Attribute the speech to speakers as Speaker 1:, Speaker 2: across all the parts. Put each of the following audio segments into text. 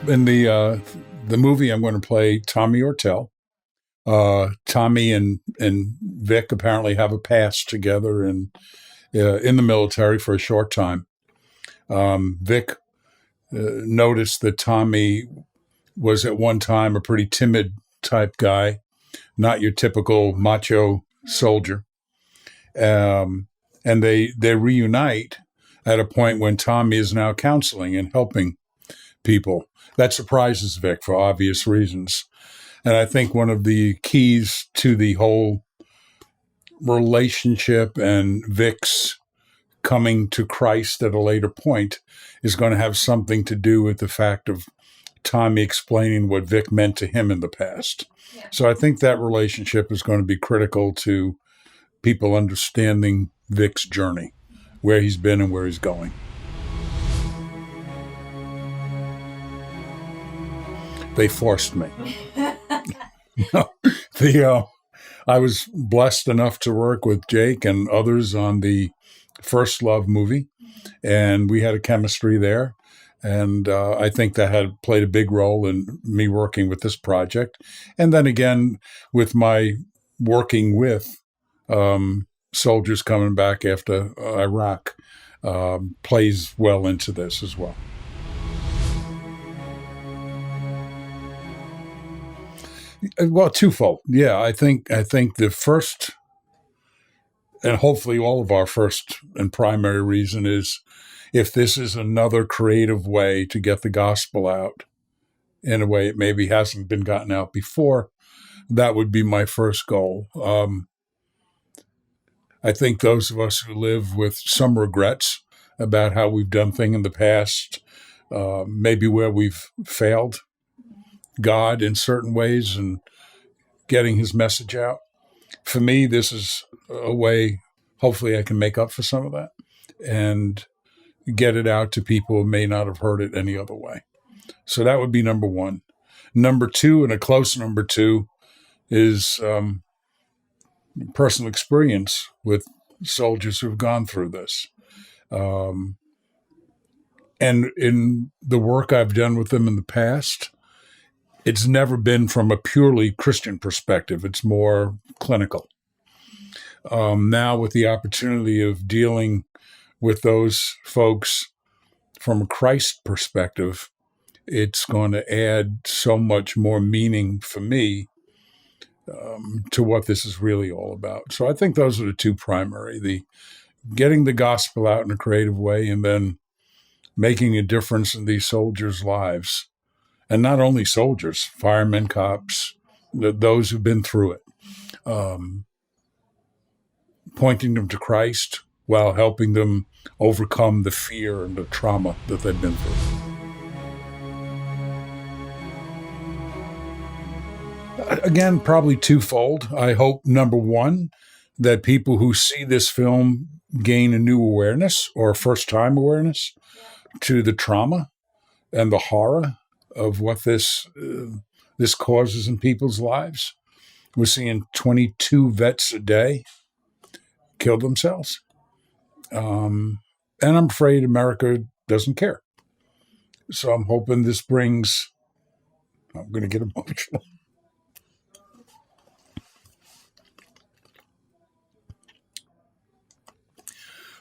Speaker 1: in the movie, I'm going to play Tommy Ortel. Tommy and Vic apparently have a past together in the military for a short time. Vic noticed that Tommy was at one time a pretty timid type guy, not your typical macho soldier. And they reunite at a point when Tommy is now counseling and helping people. That surprises Vic for obvious reasons. And I think one of the keys to the whole relationship and Vic's coming to Christ at a later point is going to have something to do with the fact of Tommy explaining what Vic meant to him in the past. Yeah. So I think that relationship is going to be critical to people understanding Vic's journey, where he's been and where he's going. They forced me. I was blessed enough to work with Jake and others on the First Love movie, and we had a chemistry there. And I think that had played a big role in me working with this project. And then again, with my working with soldiers coming back after Iraq, plays well into this as well. Well, twofold. Yeah, I think the first, and hopefully all of our first and primary reason is, if this is another creative way to get the gospel out in a way it maybe hasn't been gotten out before, that would be my first goal. I think those of us who live with some regrets about how we've done things in the past, maybe where we've failed God in certain ways and getting his message out. For me, this is a way, hopefully I can make up for some of that and get it out to people who may not have heard it any other way. So that would be number one. Number two, and a close number two, is personal experience with soldiers who've gone through this. And in the work I've done with them in the past, it's never been from a purely Christian perspective. It's more clinical. Now with the opportunity of dealing with those folks from a Christ perspective, it's going to add so much more meaning for me to what this is really all about. So I think those are the two primary, the getting the gospel out in a creative way and then making a difference in these soldiers' lives. And not only soldiers, firemen, cops, those who've been through it, pointing them to Christ while helping them overcome the fear and the trauma that they've been through. Again, probably twofold. I hope, number one, that people who see this film gain a new awareness or a first-time awareness to the trauma and the horror of what this causes in people's lives. We're seeing 22 vets a day kill themselves. And I'm afraid America doesn't care. So I'm hoping this brings, I'm going to get emotional.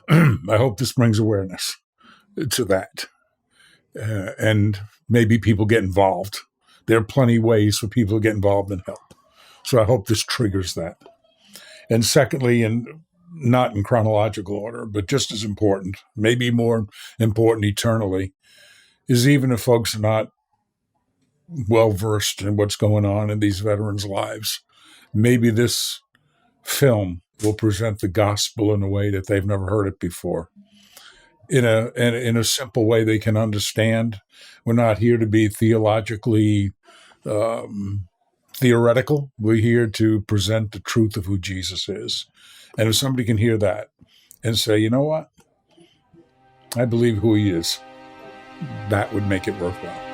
Speaker 1: I hope this brings awareness to that. And maybe people get involved. There are plenty of ways for people to get involved and help. So I hope this triggers that. And secondly, and not in chronological order, but just as important, maybe more important eternally, is even if folks are not well-versed in what's going on in these veterans' lives, maybe this film will present the gospel in a way that they've never heard it before. In a simple way they can understand. We're not here to be theologically theoretical. We're here to present the truth of who Jesus is. And if somebody can hear that and say, you know what? I believe who he is, that would make it worthwhile.